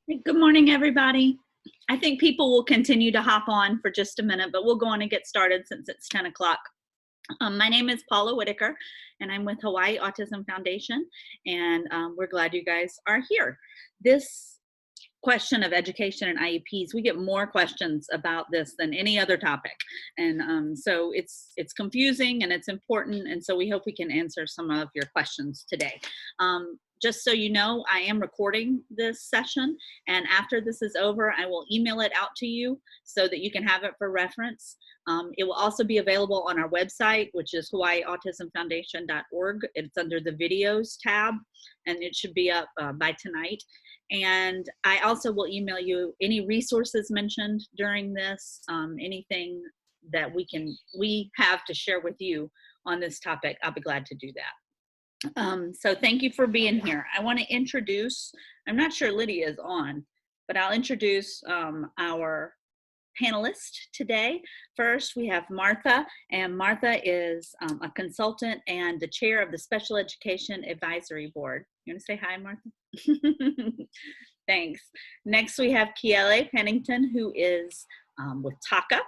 Good morning, everybody. I think people will continue to hop on for just a minute, but we'll go on and get started since it's 10 o'clock. My name is Paula Whitaker, and I'm with Hawaii Autism Foundation, and we're glad you guys are here. This question of education and IEPs, we get more questions about this than any other topic, and so it's confusing and it's important, and so we hope we can answer some of your questions today. Just so you know, I am recording this session, and after this is over, I will email it out to you so that you can have it for reference. It will also be available on our website, which is hawaiiautismfoundation.org. It's under the videos tab, and it should be up by tonight. And I also will email you any resources mentioned during this, anything that we have to share with you on this topic. I'll be glad to do that. So thank you for being here. I want to introduce, I'm not sure Lydia is on, but I'll introduce our panelists today. First, we have Martha, and Martha is a consultant and the chair of the Special Education Advisory Board. You want to say hi, Martha? Thanks. Next, we have Kiele Pennington, who is with TACA,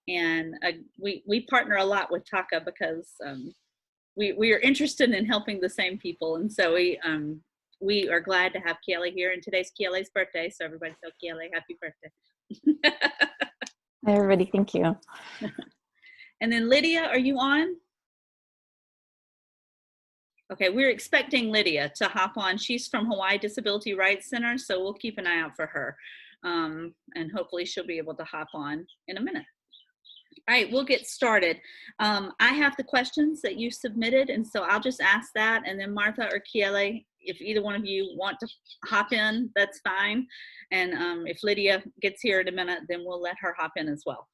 and we partner a lot with TACA because we are interested in helping the same people, and so we are glad to have Kiele here. And today's Kiele's birthday, so everybody tell Kiele happy birthday. Hi, everybody. Thank you. And then Lydia, are you on? Okay, we're expecting Lydia to hop on. She's from Hawaii Disability Rights Center, so we'll keep an eye out for her. And hopefully she'll be able to hop on in a minute. All right, we'll get started. I have the questions that you submitted, and so I'll just ask that, and then Martha or Kiele, if either one of you want to hop in, that's fine. And if Lydia gets here in a minute, then we'll let her hop in as well.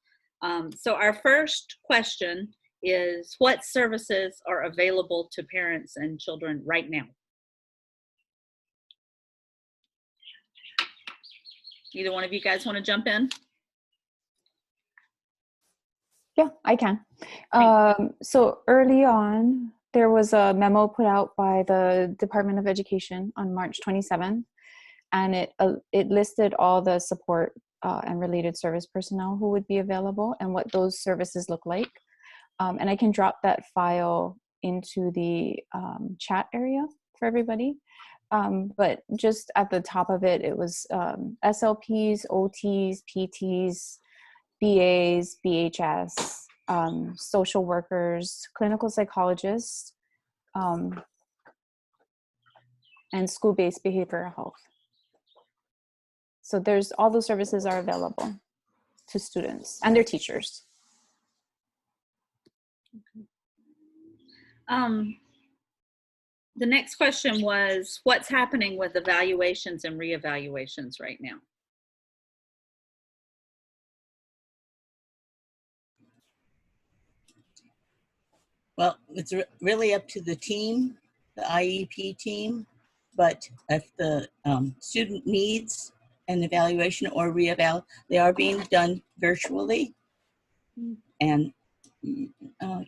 So our first question is, what services are available to parents and children right now? Either one of you guys want to jump in? Yeah, I can. So early on, there was a memo put out by the Department of Education on March 27th, and it listed all the support and related service personnel who would be available and what those services look like. And I can drop that file into the chat area for everybody. But just at the top of it, it was SLPs, OTs, PTs, BAs, BHS, social workers, clinical psychologists, and school-based behavioral health. So all those services are available to students and their teachers. The next question was, what's happening with evaluations and reevaluations right now? Well, it's really up to the team, the IEP team, but if the student needs an evaluation or re-eval, they are being done virtually. And,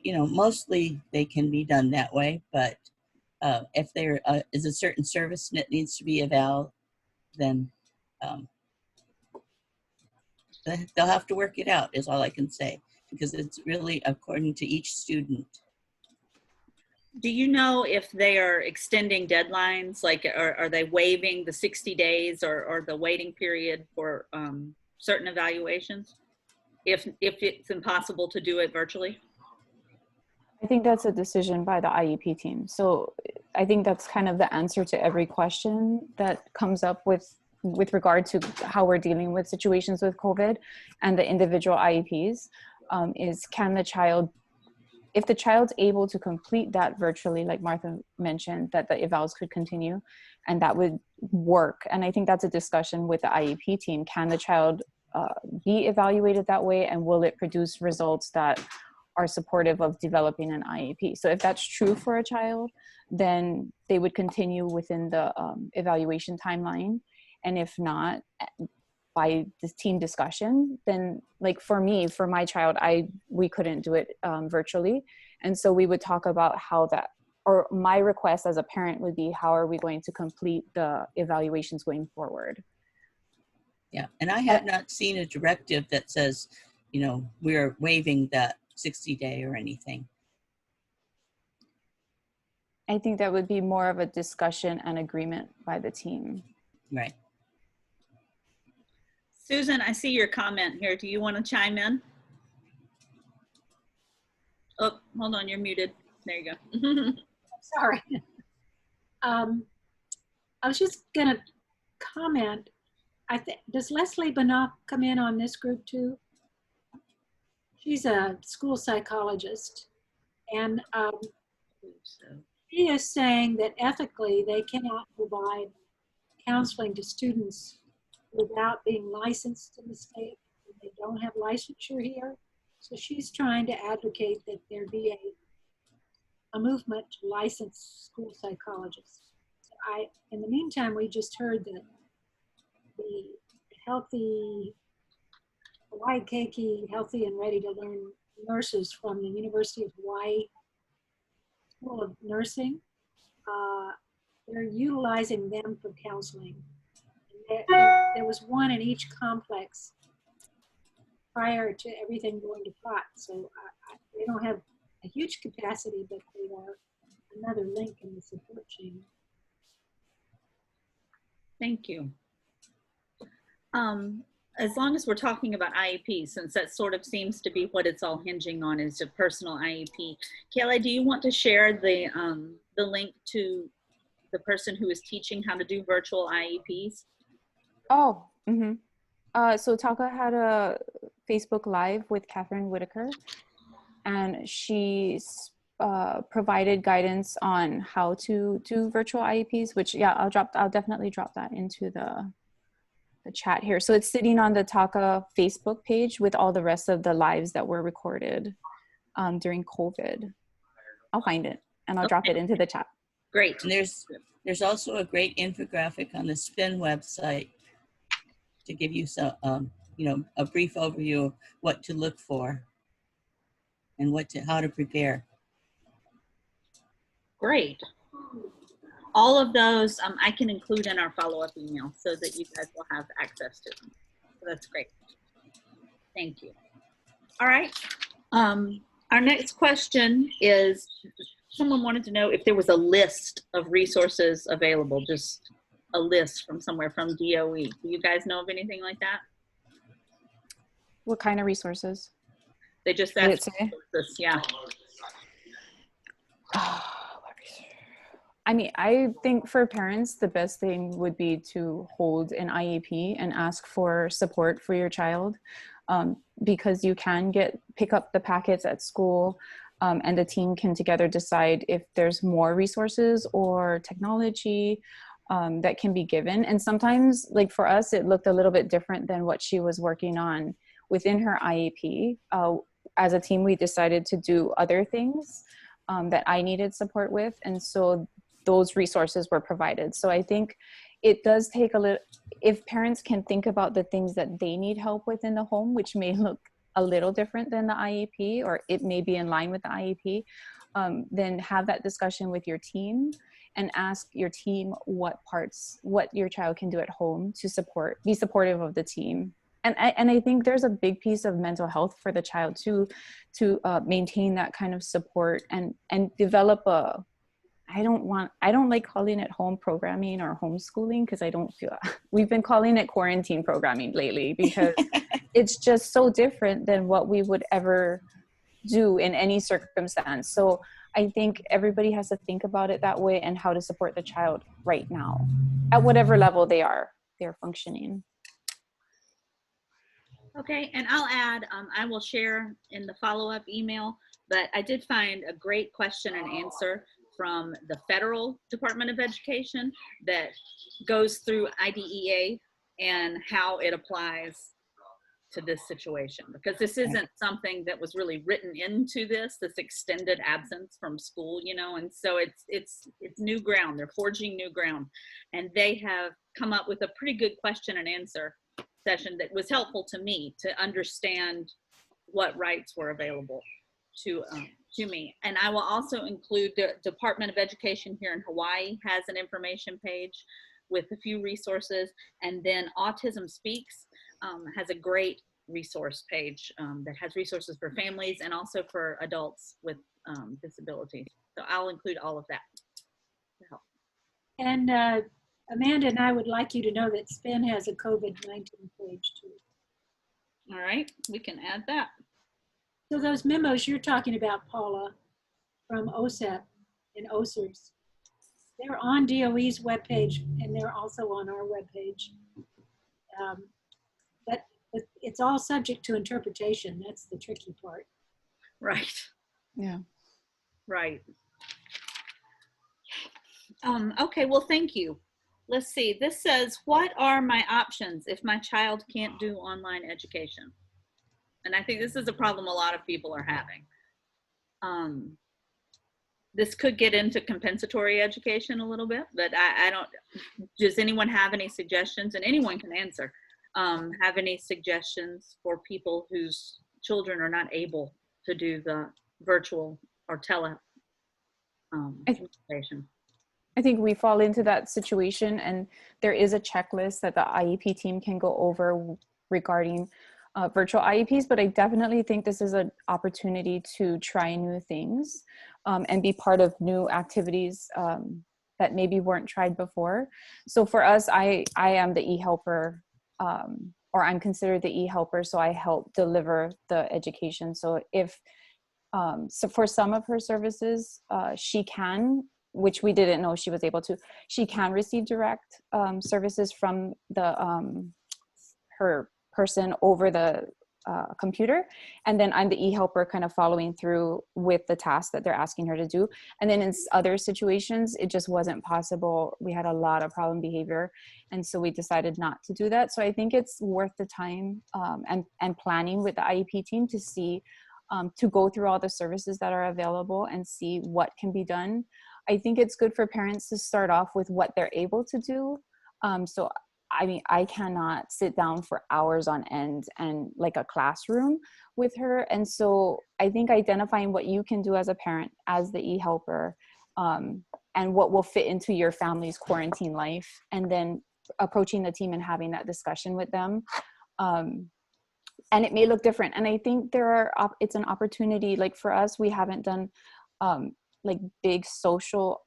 mostly they can be done that way, but if there is a certain service that needs to be eval, then they'll have to work it out, is all I can say, because it's really according to each student. Do you know if they are extending deadlines, like are they waiving the 60 days or the waiting period for certain evaluations, if it's impossible to do it virtually? I think that's a decision by the IEP team. So I think that's kind of the answer to every question that comes up with regard to how we're dealing with situations with COVID and the individual IEPs, is if the child's able to complete that virtually, like Martha mentioned, that the evals could continue and that would work. And I think that's a discussion with the IEP team. Can the child be evaluated that way, and will it produce results that are supportive of developing an IEP? So if that's true for a child, then they would continue within the evaluation timeline. And if not, by this team discussion, then like for me, for my child, we couldn't do it virtually. And so we would talk about how that, or my request as a parent would be, how are we going to complete the evaluations going forward? Yeah, and I have not seen a directive that says, you know, we're waiving that 60-day or anything. I think that would be more of a discussion and agreement by the team. Right. Susan, I see your comment here. Do you want to chime in? Oh, hold on, you're muted. There you go. Sorry. I was just going to comment. I think, does Leslie Benoff come in on this group too? She's a school psychologist, and she is saying that ethically they cannot provide counseling to students without being licensed in the state. They don't have licensure here. So she's trying to advocate that there be a movement to license school psychologists. So in the meantime, we just heard that the healthy, Hawaii Keiki Healthy and Ready to Learn nurses from the University of Hawaii School of Nursing, they're utilizing them for counseling. And there was one in each complex prior to everything going to pot. So they don't have a huge capacity, but they are another link in the support chain. Thank you. As long as we're talking about IEP, since that sort of seems to be what it's all hinging on, is a personal IEP. Kayla, do you want to share the link to the person who is teaching how to do virtual IEPs? Oh, so Taka had a Facebook Live with Catherine Whitaker, and she's provided guidance on how to do virtual IEPs, which, yeah, I'll definitely drop that into the chat here. So it's sitting on the Taka Facebook page with all the rest of the lives that were recorded during COVID. I'll find it and I'll drop it into the chat. Great. And there's also a great infographic on the SPIN website to give you some, you know, a brief overview of what to look for and how to prepare. Great. All of those I can include in our follow-up email so that you guys will have access to them. So that's great. Thank you. All right. Our next question is, someone wanted to know if there was a list of resources available, just a list from somewhere from DOE. Do you guys know of anything like that? What kind of resources? They just Did it asked say? this, yeah. I mean, I think for parents, the best thing would be to hold an IEP and ask for support for your child, because you can pick up the packets at school, and the team can together decide if there's more resources or technology that can be given. And sometimes, like for us, it looked a little bit different than what she was working on within her IEP. As a team, we decided to do other things that I needed support with. And so those resources were provided. So I think it does take a little, if parents can think about the things that they need help with in the home, which may look a little different than the IEP, or it may be in line with the IEP, then have that discussion with your team and ask your team what your child can do at home to be supportive of the team. And I think there's a big piece of mental health for the child too, to maintain that kind of support and develop I don't like calling it home programming or homeschooling, because I don't feel, we've been calling it quarantine programming lately, because it's just so different than what we would ever do in any circumstance. So I think everybody has to think about it that way, and how to support the child right now at whatever level they're functioning. Okay, and I'll add, I will share in the follow-up email, but I did find a great question and answer from the Federal Department of Education that goes through IDEA and how it applies to this situation, because this isn't something that was really written into this extended absence from school, you know, and so it's new ground. They're forging new ground, and they have come up with a pretty good question and answer session that was helpful to me to understand what rights were available to me. And I will also include the Department of Education here in Hawaii has an information page with a few resources. And then Autism Speaks has a great resource page that has resources for families and also for adults with disabilities. So I'll include all of that to help. And Amanda and I would like you to know that SPIN has a COVID-19 page too. All right, we can add that. So those memos you're talking about, Paula, from OSEP and OSERS, they're on DOE's webpage and they're also on our webpage. But it's all subject to interpretation. That's the tricky part. Right. Yeah. Right. Okay, well, thank you. Let's see, this says, what are my options if my child can't do online education? And I think this is a problem a lot of people are having. This could get into compensatory education a little bit, but I don't, does anyone have any suggestions? And anyone can answer. Have any suggestions for people whose children are not able to do the virtual or tele education? I think we fall into that situation, and there is a checklist that the IEP team can go over regarding virtual IEPs, but I definitely think this is an opportunity to try new things and be part of new activities that maybe weren't tried before. So for us, I am the e-helper, or I'm considered the e-helper, so I help deliver the education. So if, so for some of her services, she can, which we didn't know she was able to, she can receive direct services from the her person over the computer. And then I'm the e-helper kind of following through with the tasks that they're asking her to do. And then in other situations, it just wasn't possible. We had a lot of problem behavior. And so we decided not to do that. So I think it's worth the time and planning with the IEP team to see, to go through all the services that are available and see what can be done. I think it's good for parents to start off with what they're able to do. So, I mean, I cannot sit down for hours on end and like a classroom with her. And so I think identifying what you can do as a parent, as the e-helper, and what will fit into your family's quarantine life, and then approaching the team and having that discussion with them. And it may look different. And I think it's an opportunity, like for us, we haven't done like big social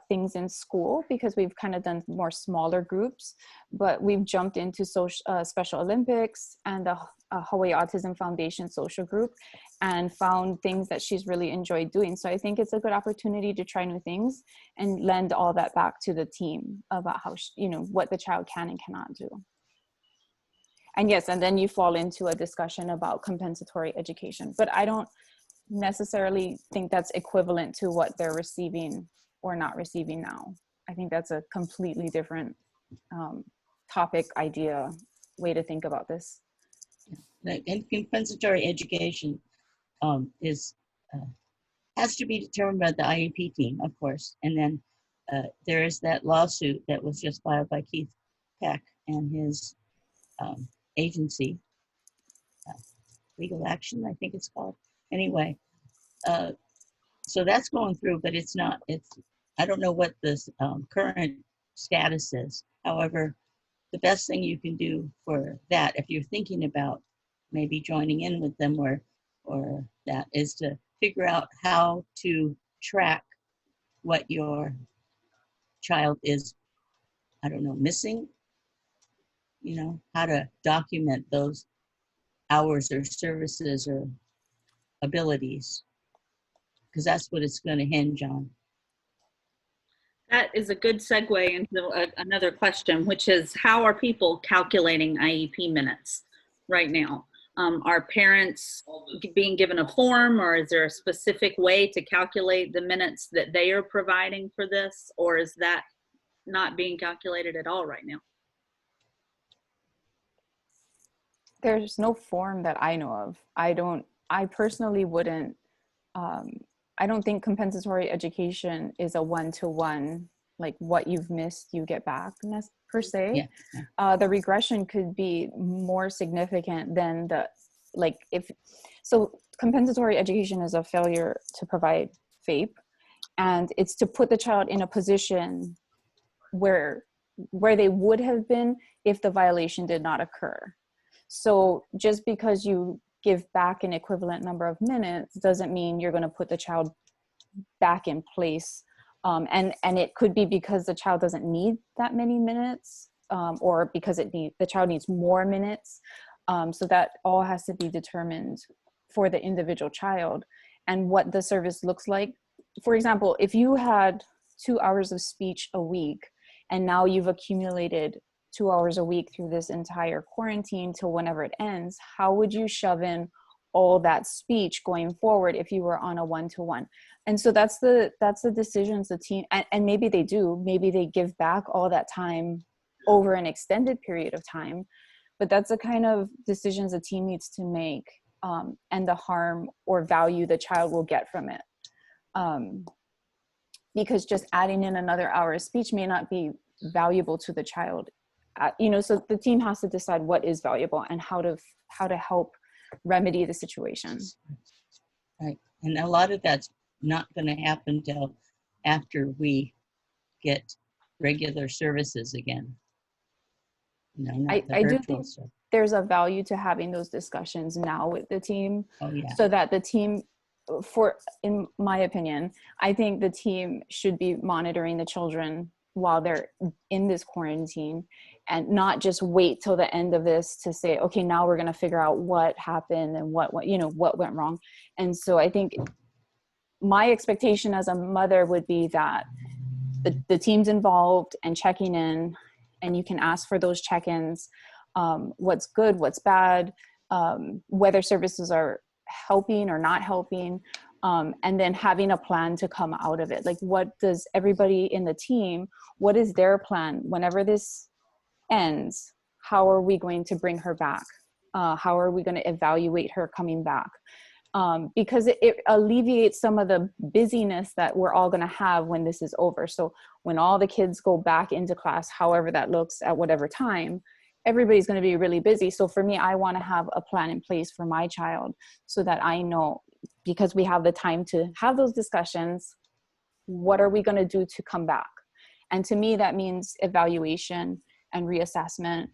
things in school because we've kind of done more smaller groups, but we've jumped into Special Olympics and the Hawaii Autism Foundation social group and found things that she's really enjoyed doing. So I think it's a good opportunity to try new things and lend all that back to the team about how, what the child can and cannot do. And yes, and then you fall into a discussion about compensatory education, but I don't necessarily think that's equivalent to what they're receiving or not receiving now. I think that's a completely different topic, idea, way to think about this. And compensatory education has to be determined by the IEP team, of course. And then there is that lawsuit that was just filed by Keith Peck and his agency, Legal Action, I think it's called. Anyway, so that's going through, but I don't know what this current status is. However, the best thing you can do for that, if you're thinking about maybe joining in with them or that, is to figure out how to track what your child is, I don't know, missing, how to document those hours or services or abilities, because that's what it's going to hinge on. That is a good segue into another question, which is, how are people calculating IEP minutes right now? Are parents being given a form, or is there a specific way to calculate the minutes that they are providing for this, or is that not being calculated at all right now? There's no form that I know of. I personally wouldn't, I don't think compensatory education is a one-to-one, like what you've missed, you get back per se. Yeah. The regression could be more significant than so compensatory education is a failure to provide FAPE, and it's to put the child in a position where where they would have been if the violation did not occur. So just because you give back an equivalent number of minutes doesn't mean you're going to put the child back in place. And it could be because the child doesn't need that many minutes, or because the child needs more minutes. So that all has to be determined for the individual child and what the service looks like. For example, if you had 2 hours of speech a week and now you've accumulated 2 hours a week through this entire quarantine till whenever it ends, how would you shove in all that speech going forward if you were on a one-to-one? And so that's the decisions the team, and maybe they do, maybe they give back all that time over an extended period of time, but that's the kind of decisions a team needs to make, and the harm or value the child will get from it. Because just adding in another hour of speech may not be valuable to the child. So the team has to decide what is valuable and how to help remedy the situation. Right. And a lot of that's not going to happen till after we get regular services again. Not the I do virtual think stuff. there's a value to having those discussions now with the team. Oh, yeah. So that the team, in my opinion, I think the team should be monitoring the children while they're in this quarantine, and not just wait till the end of this to say, okay, now we're going to figure out what happened and what went wrong. And so I think my expectation as a mother would be that the team's involved and checking in, and you can ask for those check-ins, what's good, what's bad, whether services are helping or not helping, and then having a plan to come out of it. Like, what does everybody in the team, what is their plan whenever this ends? How are we going to bring her back? How are we going to evaluate her coming back? Because it alleviates some of the busyness that we're all going to have when this is over. So when all the kids go back into class, however that looks at whatever time, everybody's going to be really busy. So for me, I want to have a plan in place for my child so that I know, because we have the time to have those discussions, what are we going to do to come back? And to me, that means evaluation and reassessment,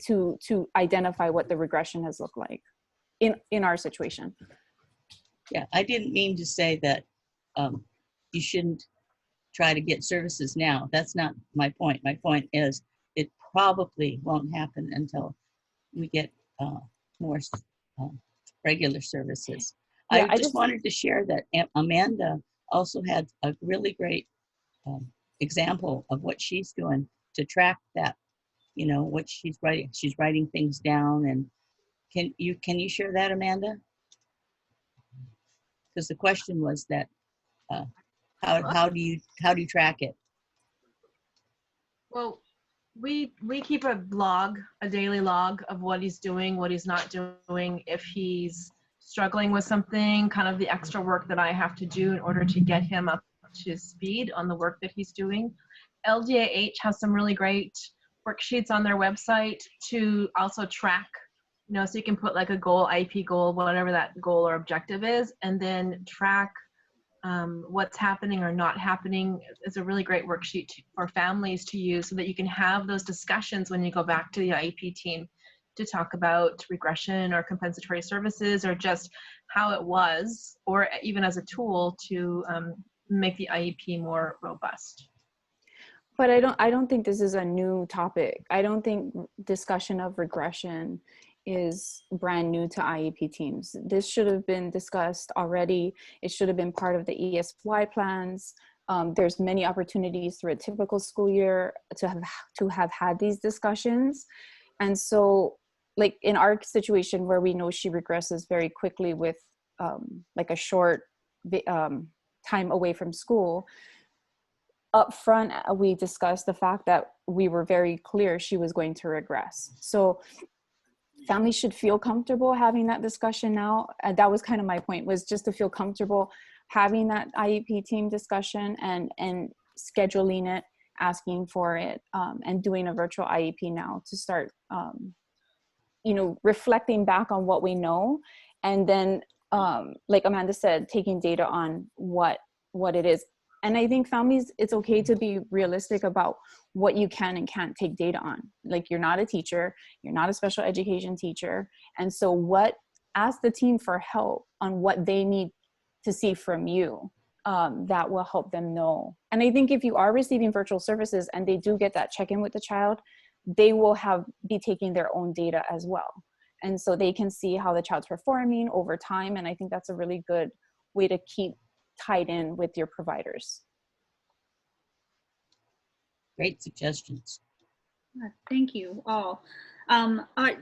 to identify what the regression has looked like in our situation. Yeah, I didn't mean to say that you shouldn't try to get services now. That's not my point. My point is it probably won't happen until we get more regular services. Yeah, I just wanted to share that Amanda also had a really great example of what she's doing to track that, what she's writing. She's writing things down. And can you share that, Amanda? Because the question was that how do you track it? Well, we keep a log, a daily log of what he's doing, what he's not doing, if he's struggling with something, kind of the extra work that I have to do in order to get him up to speed on the work that he's doing. LDAH has some really great worksheets on their website to also track, so you can put like a goal, IEP goal, whatever that goal or objective is, and then track what's happening or not happening. Is a really great worksheet for families to use so that you can have those discussions when you go back to the IEP team to talk about regression or compensatory services, or just how it was, or even as a tool to make the IEP more robust. But I don't think this is a new topic. I don't think discussion of regression is brand new to IEP teams. This should have been discussed already. It should have been part of the ESY plans. There's many opportunities through a typical school year to have had these discussions. And so, like in our situation where we know she regresses very quickly with like a short time away from school, up front, we discussed the fact that we were very clear she was going to regress. So families should feel comfortable having that discussion now. And that was kind of my point, was just to feel comfortable having that IEP team discussion and scheduling it, asking for it, and doing a virtual IEP now to start, reflecting back on what we know. And then, like Amanda said, taking data on what it is. And I think families, it's okay to be realistic about what you can and can't take data on. Like, you're not a teacher, you're not a special education teacher. And so ask the team for help on what they need to see from you. That will help them know. And I think if you are receiving virtual services and they do get that check-in with the child, they will be taking their own data as well. And so they can see how the child's performing over time. And I think that's a really good way to keep tied in with your providers. Great suggestions. Thank you all.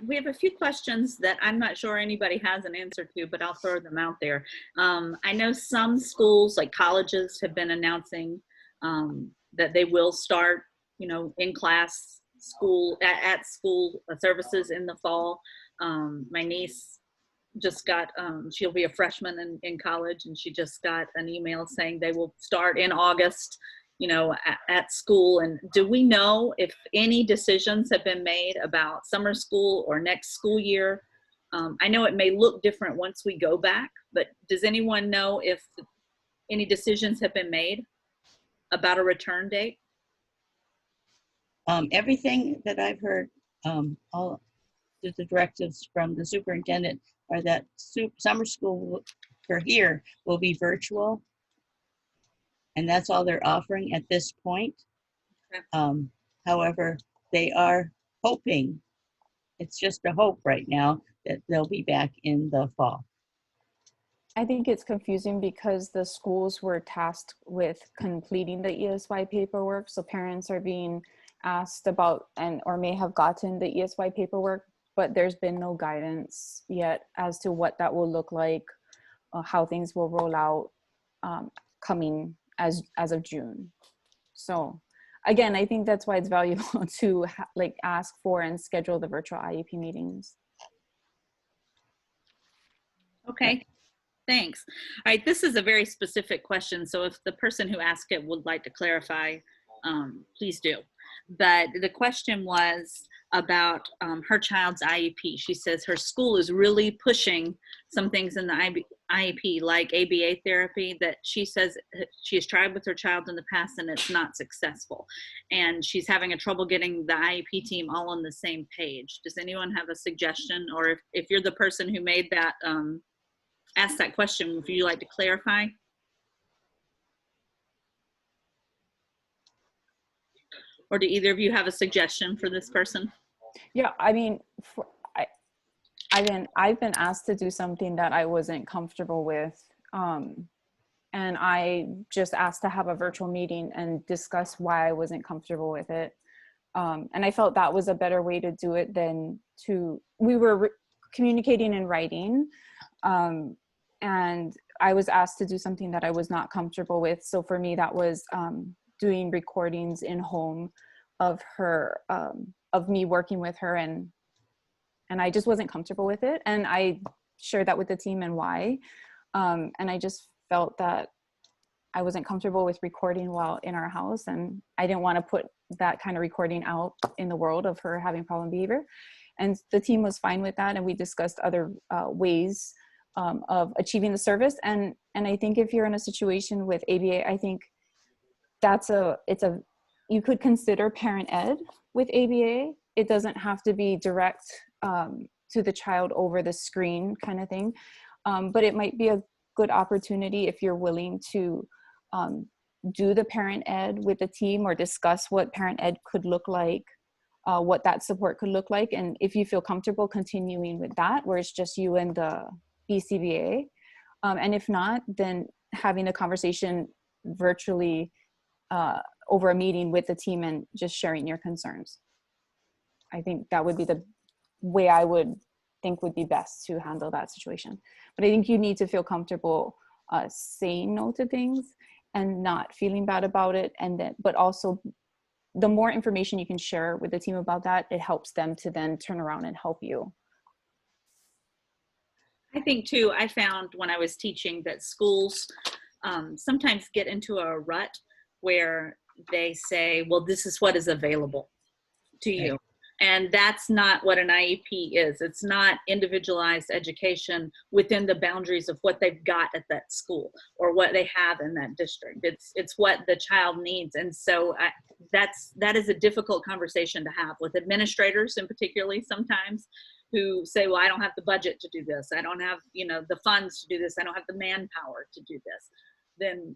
We have a few questions that I'm not sure anybody has an answer to, but I'll throw them out there. I know some schools, like colleges, have been announcing that they will start, in class school at school services in the fall. My niece just got, she'll be a freshman in college, and she just got an email saying they will start in August, at school. And do we know if any decisions have been made about summer school or next school year? I know it may look different once we go back, but does anyone know if any decisions have been made about a return date? Everything that I've heard, all the directives from the superintendent are that summer school for here will be virtual. And that's all they're offering at this point. Okay. However, they are hoping, it's just a hope right now, that they'll be back in the fall. I think it's confusing because the schools were tasked with completing the ESY paperwork. So parents are being asked about or may have gotten the ESY paperwork, but there's been no guidance yet as to what that will look like, how things will roll out coming as of June. So again, I think that's why it's valuable to ask for and schedule the virtual IEP meetings. Okay, thanks. All right, this is a very specific question, so if the person who asked it would like to clarify, please do. But the question was about her child's IEP. She says her school is really pushing some things in the IEP, like ABA therapy, that she says she has tried with her child in the past and it's not successful. And she's having a trouble getting the IEP team all on the same page. Does anyone have a suggestion? Or if you're the person who made that, asked that question, would you like to clarify? Or do either of you have a suggestion for this person? Yeah, I mean, I've been asked to do something that I wasn't comfortable with, and I just asked to have a virtual meeting and discuss why I wasn't comfortable with it. And I felt that was a better way to do it than we were communicating in writing, and I was asked to do something that I was not comfortable with. So for me, that was doing recordings in home of her, of me working with her, and I just wasn't comfortable with it. And I shared that with the team and why. And I just felt that I wasn't comfortable with recording while in our house, and I didn't want to put that kind of recording out in the world of her having problem behavior. And the team was fine with that, and we discussed other ways of achieving the service. And I think if you're in a situation with ABA, I think you could consider parent ed with ABA. It doesn't have to be direct to the child over the screen kind of thing, but it might be a good opportunity if you're willing to do the parent ed with the team, or discuss what parent ed could look like, what that support could look like, and if you feel comfortable continuing with that, where it's just you and the BCBA, and if not, then having a conversation virtually over a meeting with the team and just sharing your concerns. I think that would be the way I would think would be best to handle that situation. But I think you need to feel comfortable saying no to things and not feeling bad about it. But also, the more information you can share with the team about that, it helps them to then turn around and help you. I think too, I found when I was teaching that schools sometimes get into a rut where they say, well, this is what is available to you. And that's not what an IEP is. It's not individualized education within the boundaries of what they've got at that school or what they have in that district. It's what the child needs. And so that is a difficult conversation to have with administrators, and particularly sometimes, who say, well, I don't have the budget to do this. I don't have, the funds to do this. I don't have the manpower to do this. Then,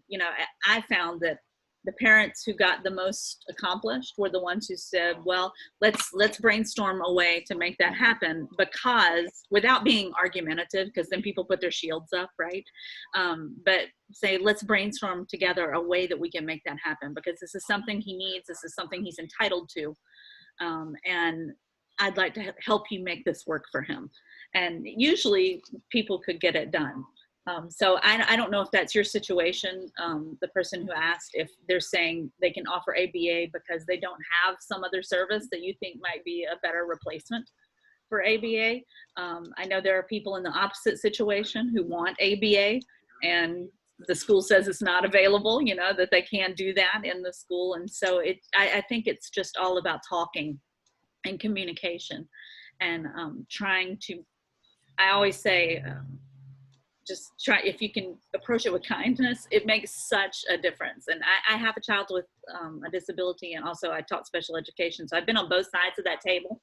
I found that the parents who got the most accomplished were the ones who said, well, let's brainstorm a way to make that happen, because without being argumentative, because then people put their shields up, right? But say, let's brainstorm together a way that we can make that happen, because this is something he needs. This is something he's entitled to. And I'd like to help you make this work for him. And usually people could get it done. So I don't know if that's your situation, the person who asked, if they're saying they can offer ABA because they don't have some other service that you think might be a better replacement for ABA. I know there are people in the opposite situation who want ABA, and the school says it's not available, that they can't do that in the school. And so I think it's just all about talking and communication, and trying to, I always say, just try, if you can approach it with kindness, it makes such a difference. And I have a child with a disability, and also I taught special education. So I've been on both sides of that table,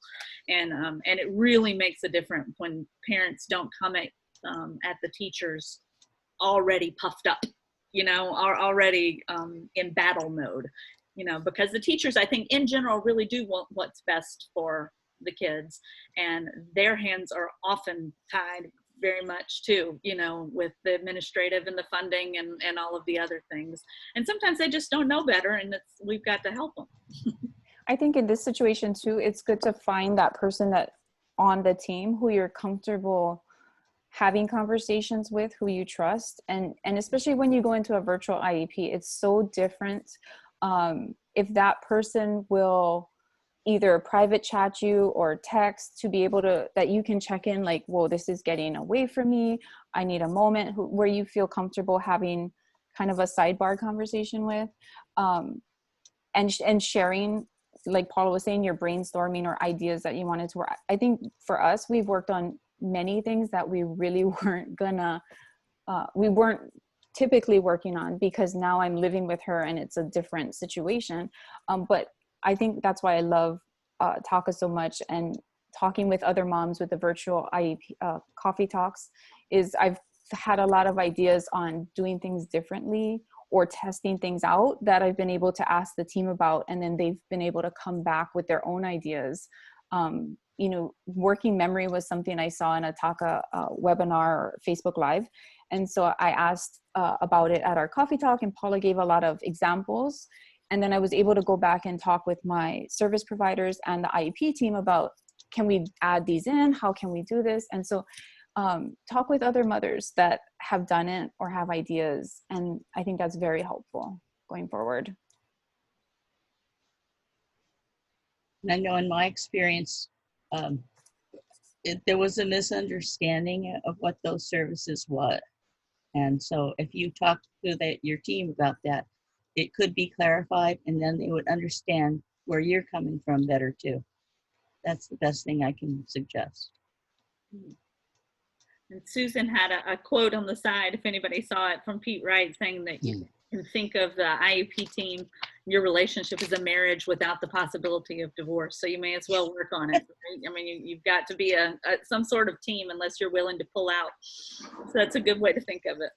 and it really makes a difference when parents don't come at the teachers already puffed up, are already in battle mode, because the teachers, I think in general, really do want what's best for the kids, and their hands are often tied very much too, with the administrative and the funding and all of the other things. And sometimes they just don't know better, and we've got to help them. I think in this situation too, it's good to find that person that on the team who you're comfortable having conversations with, who you trust. And especially when you go into a virtual IEP, it's so different. If that person will either private chat you or text to be able to, that you can check in, like, whoa, this is getting away from me. I need a moment, where you feel comfortable having kind of a sidebar conversation with, and sharing, like Paula was saying, your brainstorming or ideas that you wanted to work. I think for us, we've worked on many things that we really we weren't typically working on, because now I'm living with her and it's a different situation. But I think that's why I love TACA so much, and talking with other moms with the virtual IEP coffee talks, is I've had a lot of ideas on doing things differently or testing things out that I've been able to ask the team about, and then they've been able to come back with their own ideas. Working memory was something I saw in a TACA webinar or Facebook Live. And so I asked about it at our coffee talk, and Paula gave a lot of examples. And then I was able to go back and talk with my service providers and the IEP team about, can we add these in? How can we do this? And so talk with other mothers that have done it or have ideas. And I think that's very helpful going forward. And I know in my experience, there was a misunderstanding of what those services were. And so if you talk to your team about that, it could be clarified, and then they would understand where you're coming from better too. That's the best thing I can suggest. And Susan had a quote on the side, if anybody saw it, from Pete Wright, saying that you can think of the IEP team, your relationship as a marriage without the possibility of divorce. So you may as well work on it. Right? I mean, you've got to be some sort of team unless you're willing to pull out. So that's a good way to think of it.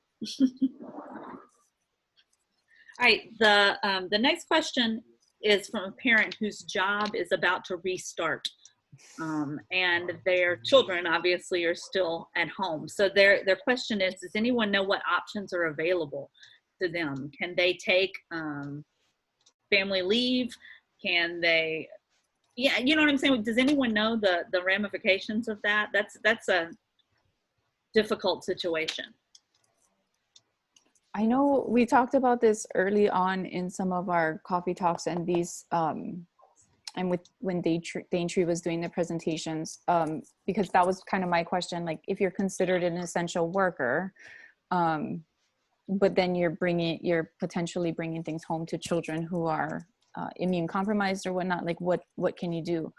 All right, the next question is from a parent whose job is about to restart, and their children obviously are still at home. So their question is, does anyone know what options are available to them? Can they take family leave? Can they, yeah, you know what I'm saying? Does anyone know the ramifications of that? That's a difficult situation. I know we talked about this early on in some of our coffee talks, and these, and when Daintree was doing the presentations, because that was kind of my question, like, if you're considered an essential worker, but then you're potentially bringing things home to children who are immune compromised or whatnot, like what can you do?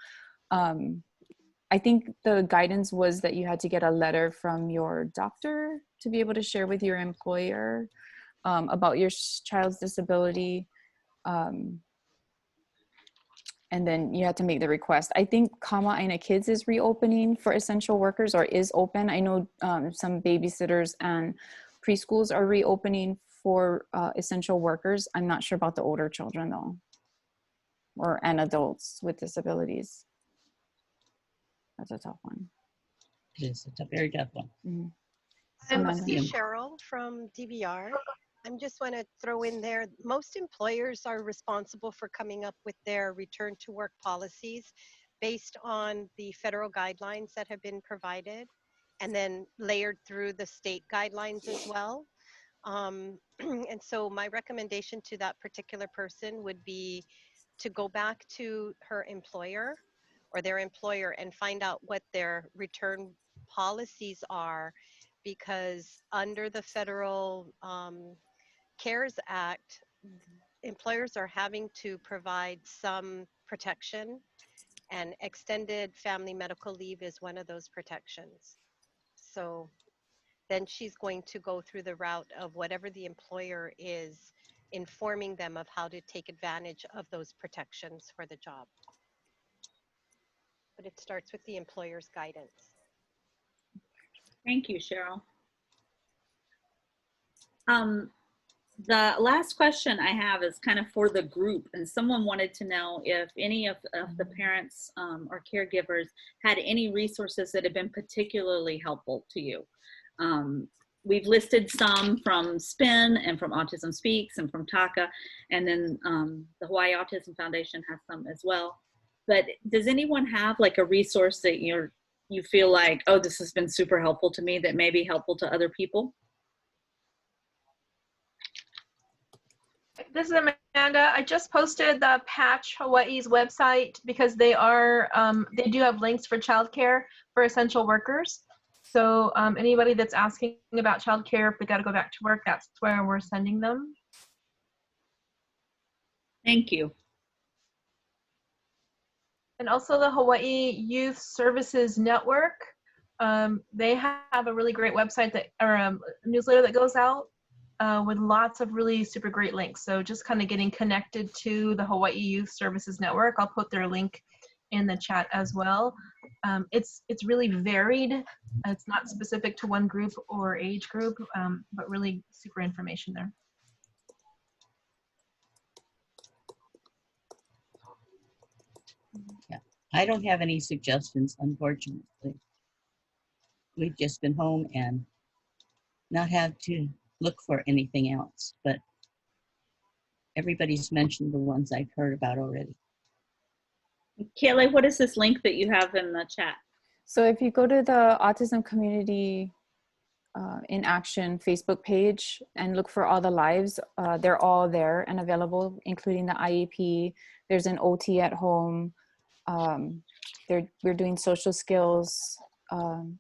I think the guidance was that you had to get a letter from your doctor to be able to share with your employer about your child's disability. And then you had to make the request. I think Kama Aina Kids is reopening for essential workers, or is open. I know some babysitters and preschools are reopening for essential workers. I'm not sure about the older children though, and adults with disabilities. That's a tough one. It is. It's a very tough one. Mm-hmm. This is Cheryl from DVR. I just want to throw in there, most employers are responsible for coming up with their return to work policies based on the federal guidelines that have been provided and then layered through the state guidelines as well. And so my recommendation to that particular person would be to go back to her employer or their employer and find out what their return policies are, because under the federal CARES Act, employers are having to provide some protection, and extended family medical leave is one of those protections. So then she's going to go through the route of whatever the employer is informing them of how to take advantage of those protections for the job. But it starts with the employer's guidance. Thank you, Cheryl. The last question I have is kind of for the group, and someone wanted to know if any of the parents or caregivers had any resources that have been particularly helpful to you. We've listed some from SPIN and from Autism Speaks and from TACA, and then the Hawaii Autism Foundation has some as well. But does anyone have like a resource that you feel like, oh, this has been super helpful to me, that may be helpful to other people? This is Amanda. I just posted the Patch Hawaii's website because they do have links for childcare for essential workers. So anybody that's asking about childcare, if they got to go back to work, that's where we're sending them. Thank you. And also the Hawaii Youth Services Network. They have a really great website or newsletter that goes out with lots of really super great links. So just kind of getting connected to the Hawaii Youth Services Network. I'll put their link in the chat as well. It's really varied. It's not specific to one group or age group, but really super information there. Yeah, I don't have any suggestions, unfortunately. We've just been home and not had to look for anything else, but everybody's mentioned the ones I've heard about already. Kayla, what is this link that you have in the chat? So if you go to the Autism Community in Action Facebook page and look for all the lives, they're all there and available, including the IEP. There's an OT at home. We're doing social skills.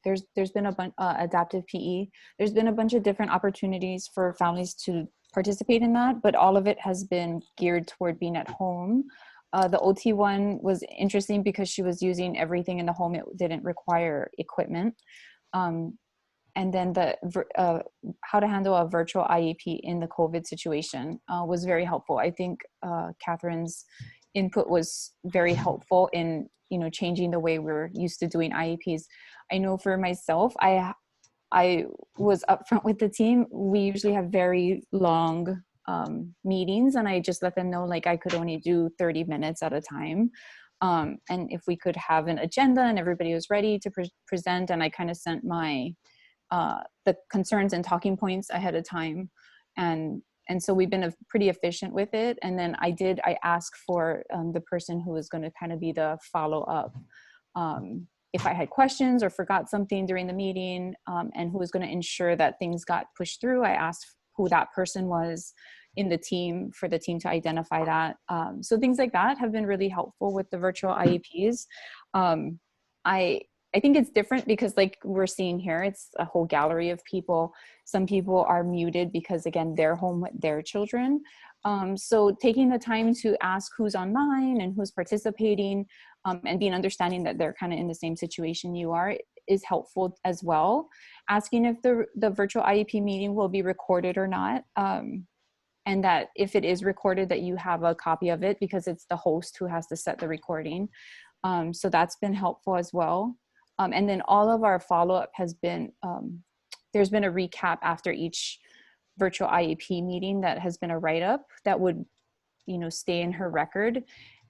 There's been a bunch adaptive PE. There's been a bunch of different opportunities for families to participate in that, but all of it has been geared toward being at home. The OT one was interesting because she was using everything in the home. It didn't require equipment. And then the how to handle a virtual IEP in the COVID situation was very helpful. I think Catherine's input was very helpful in changing the way we're used to doing IEPs. I know for myself, I was upfront with the team. We usually have very long meetings, and I just let them know like I could only do 30 minutes at a time. And if we could have an agenda and everybody was ready to present, and I kind of sent my the concerns and talking points ahead of time, and so we've been pretty efficient with it. And then I asked for the person who was going to kind of be the follow-up if I had questions or forgot something during the meeting, and who was going to ensure that things got pushed through. I asked who that person was in the team for the team to identify that. So things like that have been really helpful with the virtual IEPs. I I think it's different because like we're seeing here, it's a whole gallery of people. Some people are muted because again, they're home with their children. So taking the time to ask who's online and who's participating, and being understanding that they're kind of in the same situation you are is helpful as well. Asking if the virtual IEP meeting will be recorded or not. And that if it is recorded, that you have a copy of it, because it's the host who has to set the recording. So that's been helpful as well. And then all of our follow-up has been, there's been a recap after each virtual IEP meeting that has been a write-up that would, you know, stay in her record.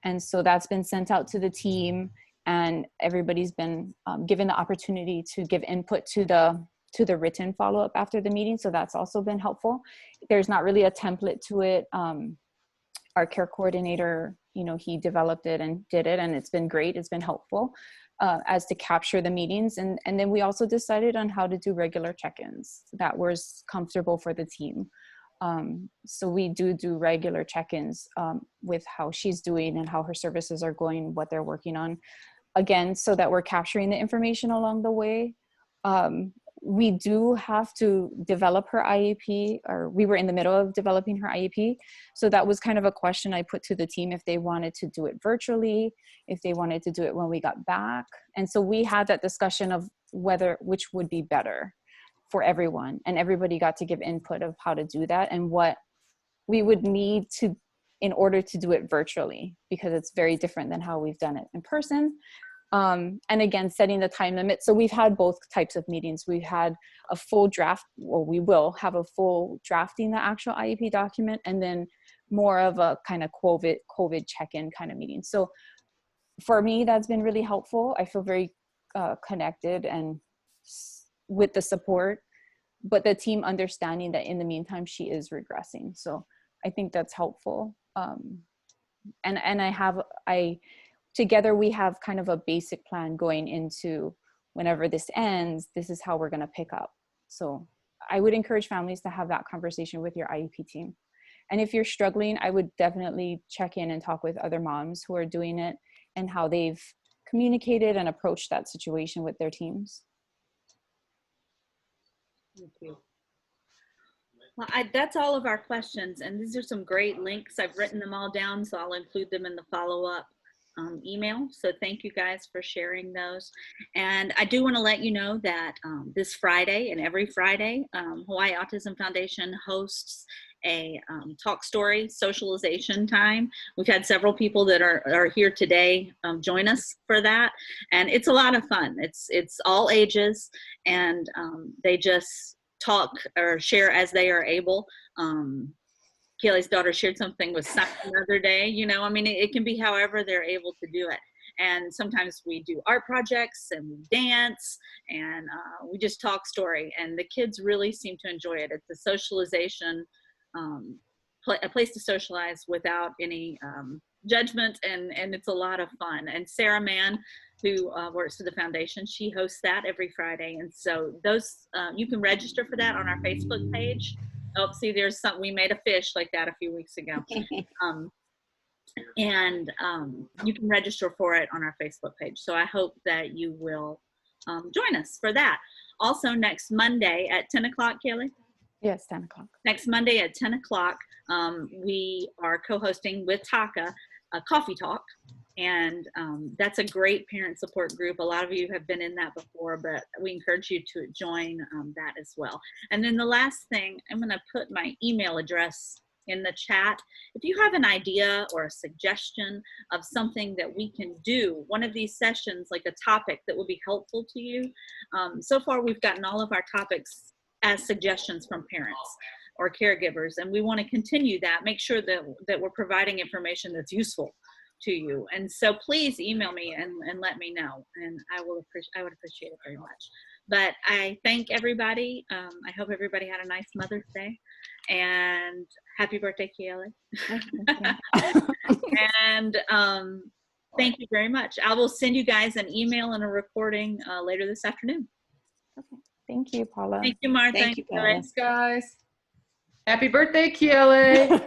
And so that's been sent out to the team, and everybody's been given the opportunity to give input to the written follow-up after the meeting. So that's also been helpful. There's not really a template to it. Our care coordinator, you know, he developed it and did it, and it's been great. It's been helpful as to capture the meetings. And then we also decided on how to do regular check-ins that was comfortable for the team. So we do regular check-ins with how she's doing and how her services are going, what they're working on. Again, so that we're capturing the information along the way. We do have to develop her IEP, or we were in the middle of developing her IEP. So that was kind of a question I put to the team, if they wanted to do it virtually, if they wanted to do it when we got back. And so we had that discussion of which would be better for everyone. And everybody got to give input of how to do that and what we would need to, in order to do it virtually, because it's very different than how we've done it in person. And again, setting the time limit. So we've had both types of meetings. We've had a full draft, or we will have a full drafting the actual IEP document, and then more of a kind of COVID check-in kind of meeting. So for me, that's been really helpful. I feel very connected and with the support, but the team understanding that in the meantime, she is regressing. So I think that's helpful. Together we have kind of a basic plan going into whenever this ends, this is how we're going to pick up. So I would encourage families to have that conversation with your IEP team. And if you're struggling, I would definitely check in and talk with other moms who are doing it and how they've communicated and approached that situation with their teams. Thank you. Well, that's all of our questions, and these are some great links. I've written them all down, so I'll include them in the follow-up email. So thank you guys for sharing those. And I do want to let you know that this Friday and every Friday, Hawaii Autism Foundation hosts a talk story socialization time. We've had several people that are here today join us for that, and it's a lot of fun. It's all ages, and they just talk or share as they are able. Kaylee's daughter shared something with science the other day, you know, I mean, it can be however they're able to do it. And sometimes we do art projects and we dance and we just talk story, and the kids really seem to enjoy it. It's a socialization, a place to socialize without any judgment, and it's a lot of fun. And Sarah Mann, who works for the foundation, she hosts that every Friday. And so those, you can register for that on our Facebook page. Oh, see, there's something, we made a fish like that a few weeks ago. You can register for it on our Facebook page. So I hope that you will join us for that. Also, next Monday at 10 o'clock, Kaylee? Yes, 10 o'clock. Next Monday at 10 o'clock, we are co-hosting with Taka a coffee talk. And that's a great parent support group. A lot of you have been in that before, but we encourage you to join that as well. And then the last thing, I'm going to put my email address in the chat. If you have an idea or a suggestion of something that we can do, one of these sessions, like a topic that will be helpful to you. So far, we've gotten all of our topics as suggestions from parents or caregivers, and we want to continue that. Make sure that we're providing information that's useful to you. And so please email me and let me know, and I would appreciate it very much. But I thank everybody. I hope everybody had a nice Mother's Day, and happy birthday, Kaylee. And thank you very much. I will send you guys an email and a recording later this afternoon. Okay. Thank you, Paula. Thank you, Martha. Thank you, Paula. Thanks, guys. Happy birthday, Keely.